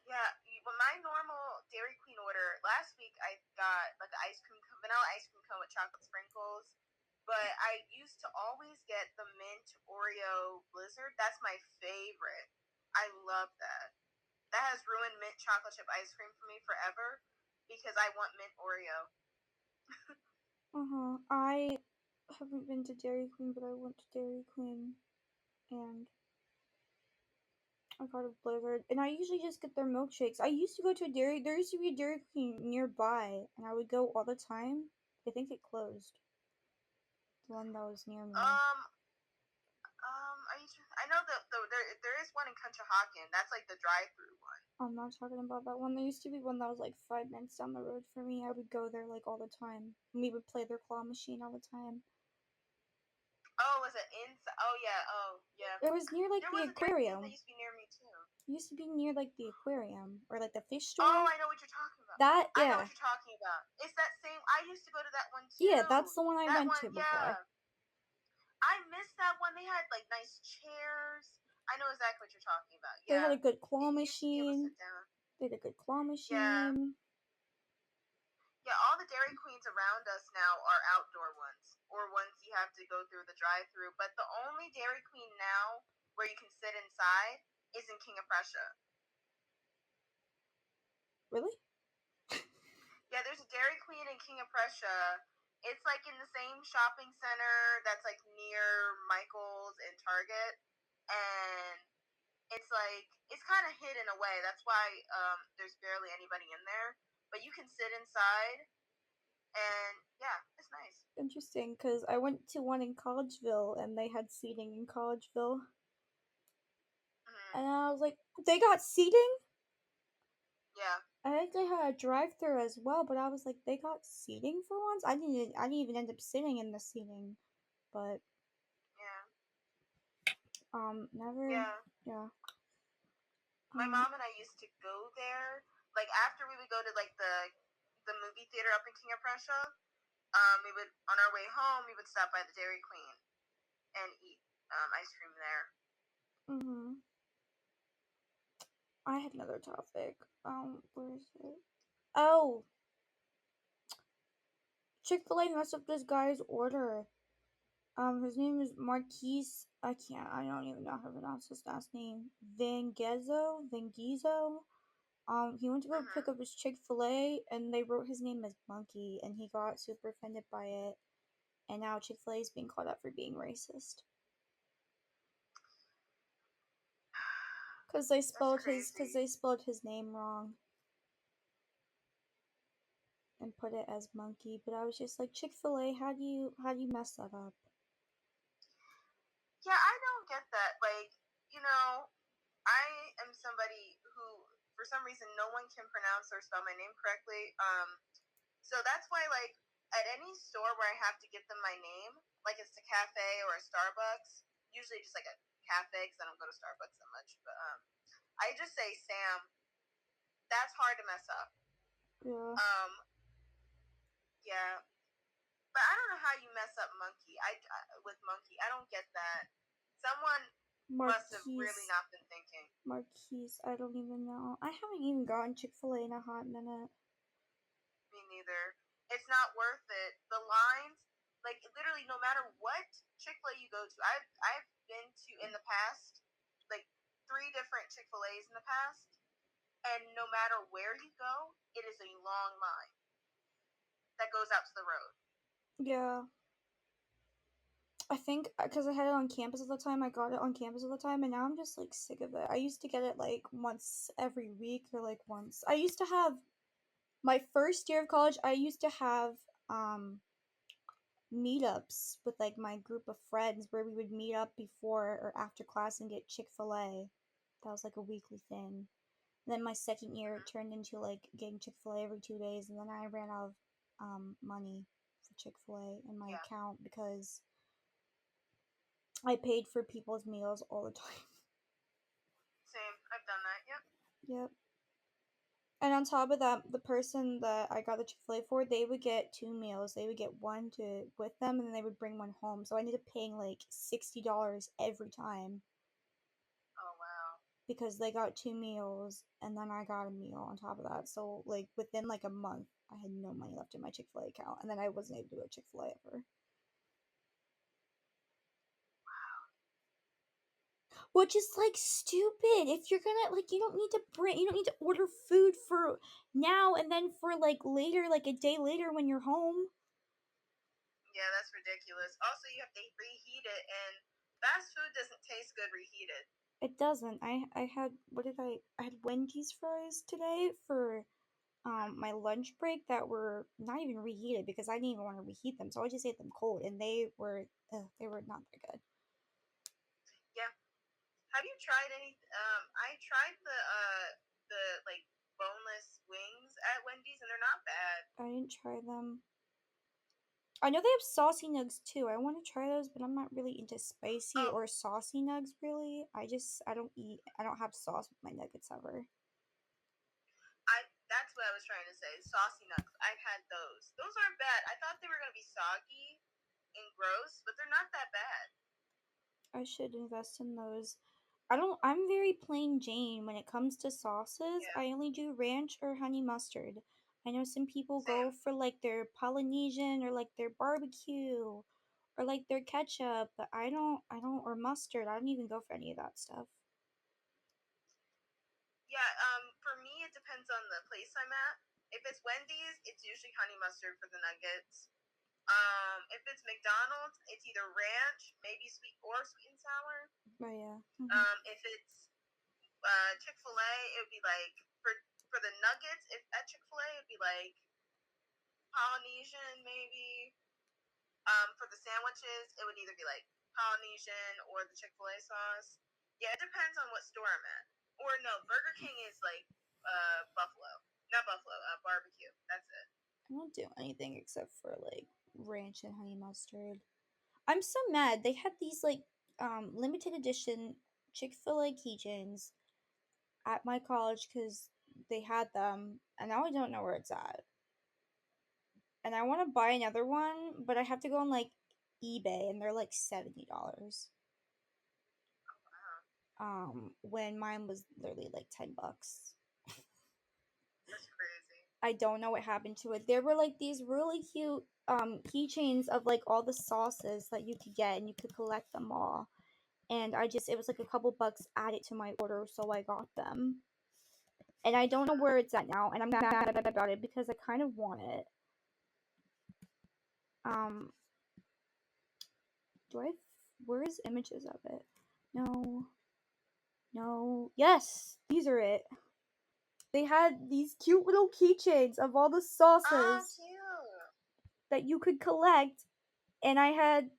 Yeah, but my normal Dairy Queen order. Last week I got like an vanilla ice cream cone with chocolate sprinkles. But I used to always get the mint Oreo blizzard. That's my favorite. I love that. That has ruined mint chocolate chip ice cream for me forever because I want mint Oreo. Uh-huh. I haven't been to Dairy Queen, but I went to Dairy Queen and I got a Blizzard. And I usually just get their milkshakes. I used to go to there used to be a Dairy Queen nearby, and I would go all the time. I think it closed. The one that was near me. Um, I know that there is one in Conshohocken. That's like the drive-through one. I'm not talking about that one. There used to be one that was like 5 minutes down the road for me. I would go there like all the time. We would play their claw machine all the time. Oh, was it inside? Oh yeah. Oh yeah. It was near like There the was a Dairy Queen that aquarium. used to be near me too. It used to be near like the aquarium or like the fish Oh, store. I know what you're talking about. That I know what yeah. you're talking about. It's that same. I used to go to that one Yeah, too. that's the one I That went one, to before. yeah. I missed that one. They had like nice chairs. I know exactly what you're talking about. They had Yeah. a good claw You used to be able to machine. sit down. They had a good claw Yeah. machine. Yeah, all the Dairy Queens around us now are outdoor ones or ones you have to go through the drive through. But the only Dairy Queen now where you can sit inside is in King of Prussia. Really? Yeah, there's a Dairy Queen in King of Prussia. It's like in the same shopping center that's like near Michael's and Target. And it's like, it's kind of hid in a way. That's why there's barely anybody in there. But you can sit inside, and yeah, it's nice. Interesting, because I went to one in Collegeville and they had seating in Collegeville. Hmm. And I was like, they got seating? Yeah, I think they had a drive-through as well, but I was like, they got seating for once? I didn't even end up sitting in the seating. But yeah, never yeah. yeah. My Um mom and I used to go there. Like after we would go to like the movie theater up in King of Prussia, we would on our way home we would stop by the Dairy Queen and eat ice cream there. mhm. I had another topic. Where is it? Oh, Chick-fil-A messed up this guy's order. His name is Marquise. I don't even know how to pronounce his last name. Vangizo. He went to go Hmm. pick up his Chick-fil-A and they wrote his name as Monkey and he got super offended by it. And now Chick-fil-A is being called out for being racist. That's crazy. Cause they spelled his name wrong and put it as Monkey. But I was just like, Chick-fil-A, how do you mess that up? Yeah, I don't get that. Like, you know, I am somebody who, for some reason, no one can pronounce or spell my name correctly. So that's why, like, at any store where I have to give them my name, like it's a cafe or a Starbucks, usually just like a cafe because I don't go to Starbucks that much, but I just say Sam. That's hard to mess up. Yeah. Um, yeah, but I don't know how you mess up Monkey. With Monkey, I don't get that. Someone must have really Marquise. not been thinking. Marquise. I don't even know. I haven't even gotten Chick-fil-A in a hot minute. Me neither. It's not worth it. The lines, like literally, no matter what Chick-fil-A you go to, I've been to in the past, like three different Chick-fil-A's in the past, and no matter where you go, it is a long line that goes out to the road. Yeah. I think because I had it on campus all the time, I got it on campus all the time, and now I'm just like sick of it. I used to get it like once every week or like once. I used to have my first year of college, I used to have meetups with like my group of friends where we would meet up before or after class and get Chick-fil-A. That was like a weekly thing. And then my second year it Hmm. turned into like getting Chick-fil-A every 2 days, and then I ran out of money for Chick-fil-A in my Yeah, account because I paid for people's meals all the time. same. I've done that. Yep. Yep. And on top of that, the person that I got the Chick-fil-A for, they would get two meals. They would get one to with them, and then they would bring one home. So I ended up paying like $60 every time. Oh wow. because they got 2 meals and then I got a meal on top of that. So like within like a month, I had no money left in my Chick-fil-A account, and then I wasn't able to go to Chick-fil-A ever. Which is like stupid. If you're gonna like, you don't need to order food for now and then for like later, like a day later when you're home. Yeah, that's ridiculous. Also, you have to reheat it, and fast food doesn't taste good reheated. It doesn't. I had what did I had Wendy's fries today for my lunch break that were not even reheated because I didn't even want to reheat them, so I just ate them cold, and they were not that good. Yeah. Have you tried any? I tried the like boneless wings at Wendy's, and they're not bad. I didn't try them. I know they have saucy nugs too. I want to try those, but I'm not really into spicy Oh, or saucy nugs really. I don't have sauce with my nuggets ever. I that's what I was trying to say. Saucy nuts. I've had those. Those aren't bad. I thought they were gonna be soggy and gross, but they're not that bad. I should invest in those. I'm very plain Jane when it comes to sauces. Yeah, I only do ranch or honey mustard. I know some people go same. for like their Polynesian or like their barbecue or like their ketchup, but or mustard. I don't even go for any of that stuff. Yeah, for me it depends on the place I'm at. If it's Wendy's, it's usually honey mustard for the nuggets. If it's McDonald's, it's either ranch, maybe sweet and sour. Oh yeah. If it's Chick Fil A, it would be like for the nuggets. If at Chick Fil A, it'd be like Polynesian maybe. For the sandwiches, it would either be like Polynesian or the Chick Fil A sauce. Yeah, it depends on what store I'm at. Or no, Burger King is like buffalo, not buffalo, barbecue. That's it. I don't do anything except for like ranch and honey mustard. I'm so mad. They had these like limited edition Chick-fil-A keychains at my college because they had them, and now I don't know where it's at. And I want to buy another one, but I have to go on like eBay, and they're like $70. Wow, When mine was literally like $10. that's crazy. I don't know what happened to it. There were like these really cute keychains of like all the sauces that you could get, and you could collect them all. And it was like a couple bucks added to my order, so I got them. And I don't know where it's at now, and I'm mad about it because I kind of want it. Um, do I? Where is images of it? No, no. Yes, these are it. They had these cute little keychains of all the Oh, sauces cute. that you could collect, and I had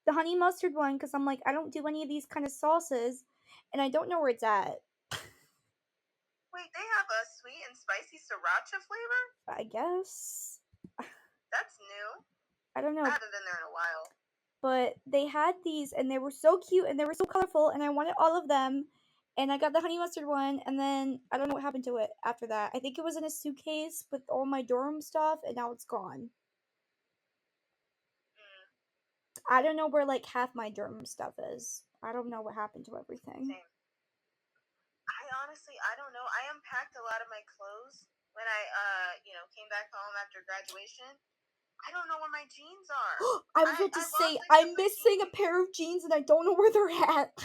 the honey mustard one because I'm like, I don't do any of these kind of sauces, and I don't know where it's at. Wait, they have a sweet and spicy sriracha flavor? I guess. That's new. I don't I know, haven't been there in a while. but they had these and they were so cute and they were so colorful and I wanted all of them. And I got the honey mustard one, and then I don't know what happened to it after that. I think it was in a suitcase with all my dorm stuff, and now it's gone. Mm, I don't know where like half my dorm stuff is. I don't know what happened to everything. same. I don't know. I unpacked a lot of my clothes when I came back home after graduation. I don't know where my jeans are. I was I about to I say lost like half I'm my missing a jeans. pair of jeans and I don't know where they're at.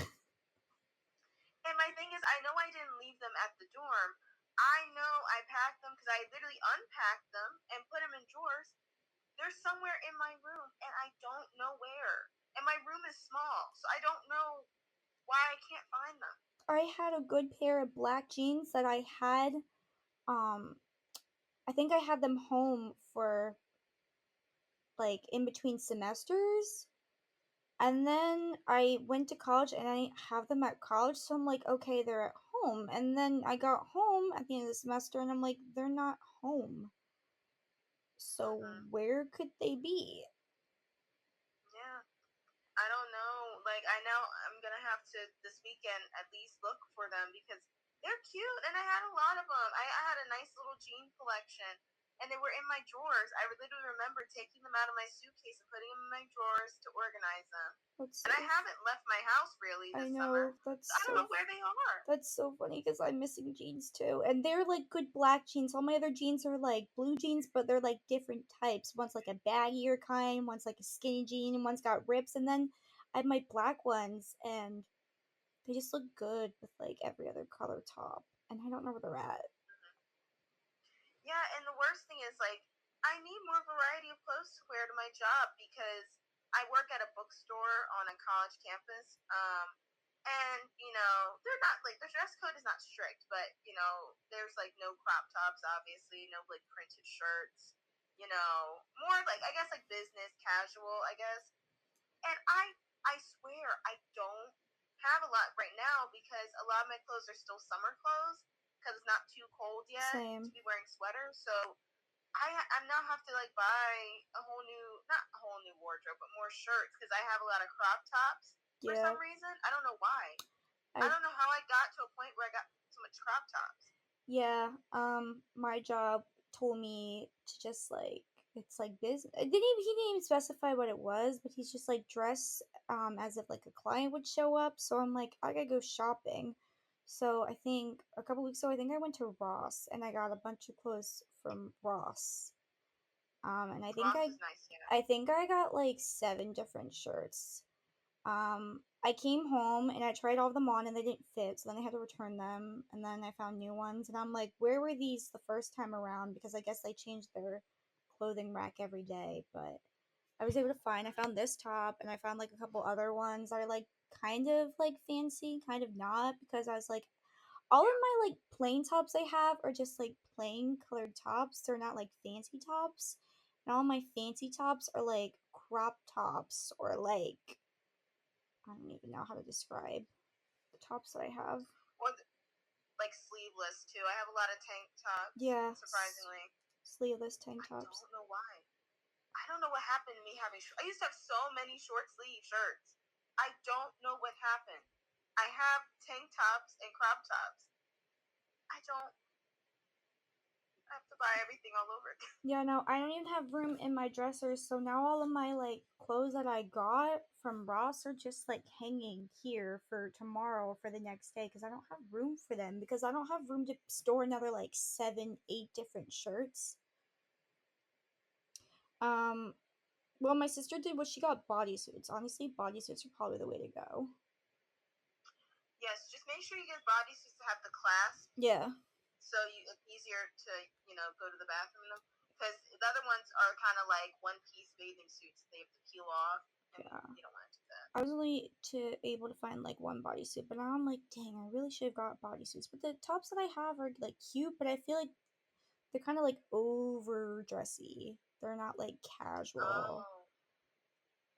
And my thing is, I know I didn't leave them at the dorm. I know I packed them because I literally unpacked them and put them in drawers. They're somewhere in my room, and I don't know where. And my room is small, so I don't know why I can't find them. I had a good pair of black jeans that I had um I think I had them home for like in between semesters. And then I went to college and I have them at college, so I'm like, okay, they're at home. And then I got home at the end of the semester and I'm like, they're not home. So Hmm. where could they be? Yeah, I don't know. Like I know I'm gonna have to this weekend at least look for them because they're cute, and I had a lot of them. I had a nice little jean collection. and they were in my drawers. I literally remember taking them out of my suitcase and putting them in my drawers to organize them. That's And I so haven't left my house really I this summer. know, So I don't know where they are. that's so funny because I'm missing jeans too, and they're like good black jeans. All my other jeans are like blue jeans, but they're like different types. One's like a baggier kind, one's like a skinny jean, and one's got rips. And then I have my black ones, and they just look good with like every other color top. And I don't know where they're at. Yeah, and the worst thing is like I need more variety of clothes to wear to my job because I work at a bookstore on a college campus. And they're not like the dress code is not strict, but there's like no crop tops, obviously, no like printed shirts. More like I guess like business casual, I guess. And I swear I don't have a lot right now because a lot of my clothes are still summer clothes because it's not too cold yet to Same. be wearing sweaters. So I now have to like buy a whole new, not a whole new wardrobe, but more shirts because I have a lot of crop tops for Yeah, some reason. I don't know why. I I don't know how I got to a point where I got so much crop tops. yeah, my job told me to just like it's like business. He didn't even specify what it was, but he's just like dress as if like a client would show up. So I'm like, I gotta go shopping. So I think a couple weeks ago, I think I went to Ross and I got a bunch of clothes from Ross. And Ross is nice, yeah. I think I got like 7 different shirts. I came home and I tried all of them on and they didn't fit, so then I had to return them. And then I found new ones, and I'm like, where were these the first time around? Because I guess they changed their clothing rack every day. But I was able to find. I found this top, and I found like a couple other ones that are like kind of like fancy, kind of not. Because I was like, all of Yeah. my like plain tops I have are just like plain colored tops. They're not like fancy tops. And all my fancy tops are like crop tops or like I don't even know how to describe the tops that I have. Or like sleeveless too. I have a lot of tank tops, Yeah, surprisingly. sleeveless tank I tops. don't know why. I don't know what happened to me having. I used to have so many short sleeve shirts. I don't know what happened. I have tank tops and crop tops. I don't. I have to buy everything all over again. Yeah, no, I don't even have room in my dressers, so now all of my like clothes that I got from Ross are just like hanging here for tomorrow for the next day because I don't have room for them because I don't have room to store another like 7, 8 different shirts. Um, well, my sister did what she got bodysuits. Honestly, bodysuits are probably the way to go. Yes, just make sure you get bodysuits to have the clasp, Yeah, so it's easier to go to the bathroom in them. Because the other ones are kind of like one piece bathing suits. They have to peel off, and yeah. you don't want to do that. I was only able to find like one bodysuit, but now I'm like, dang, I really should have got bodysuits. But the tops that I have are like cute, but I feel like they're kind of like over dressy. They're not like casual. Oh,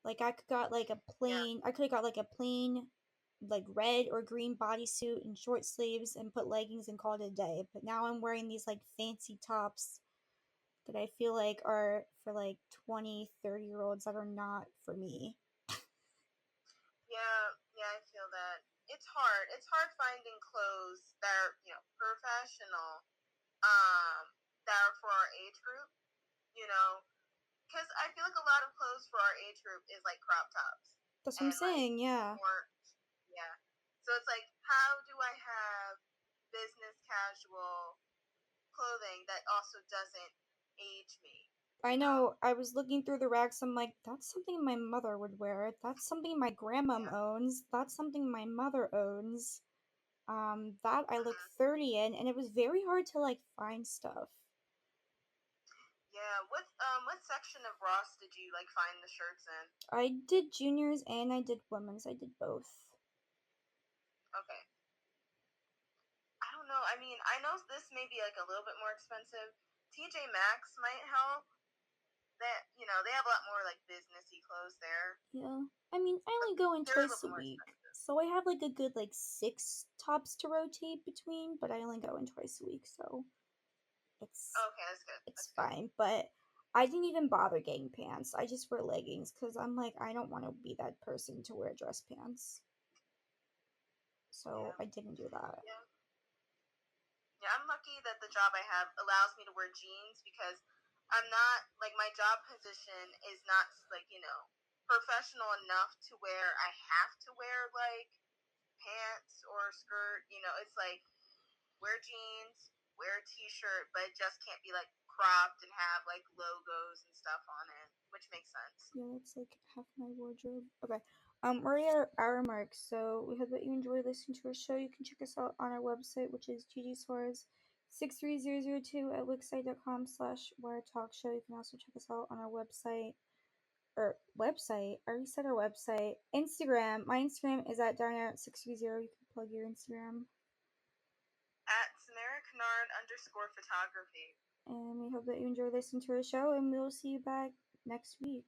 Like I could got like a yeah, plain, I could have got like a plain, like red or green bodysuit and short sleeves and put leggings and called it a day. But now I'm wearing these like fancy tops that I feel like are for like 20, 30 year olds that are not for me. yeah, yeah. I feel that. It's hard. It's hard finding clothes that are professional. Um, that are for our age group. You know, because I feel like a lot of clothes for our age group is like crop tops That's what I'm and like saying, yeah. more, yeah. So it's like, how do I have business casual clothing that also doesn't age me? I You know? know. I was looking through the racks. I'm like, that's something my mother would wear. That's something my grandma Yeah. owns. That's something my mother owns. That I look Hmm. 30 in, and it was very hard to like find stuff. Yeah. What section of Ross did you like find the shirts in? I did juniors and I did women's. I did both. Okay. I don't know. I mean, I know this may be like a little bit more expensive. TJ Maxx might help. That they have a lot more like businessy clothes there, Yeah. I mean, I but only go in they're a little twice a bit more week. expensive. So I have like a good like 6 tops to rotate between, but I only go in twice a week, so it's Okay, that's good. it's That's good. fine. But I didn't even bother getting pants. I just wear leggings because I'm like, I don't want to be that person to wear dress pants. So Yeah. I didn't do that. Yeah. Yeah, I'm lucky that the job I have allows me to wear jeans because I'm not like my job position is not like professional enough to where I have to wear like pants or a skirt. It's like wear jeans, wear a t-shirt, but it just can't be like cropped and have like logos and stuff on it, which makes sense. Yeah, that's like half my wardrobe. Okay. We're at our mark, so we hope that you enjoy listening to our show. You can check us out on our website, which is ggsuarez63002 at wixsite.com/wire talk show. You can also check us out on our website I already said our website. Instagram. My Instagram is at Diana630. You can plug your Instagram. At Samara Kennard _photography. And we hope that you enjoy listening to our show, and we'll see you back next week.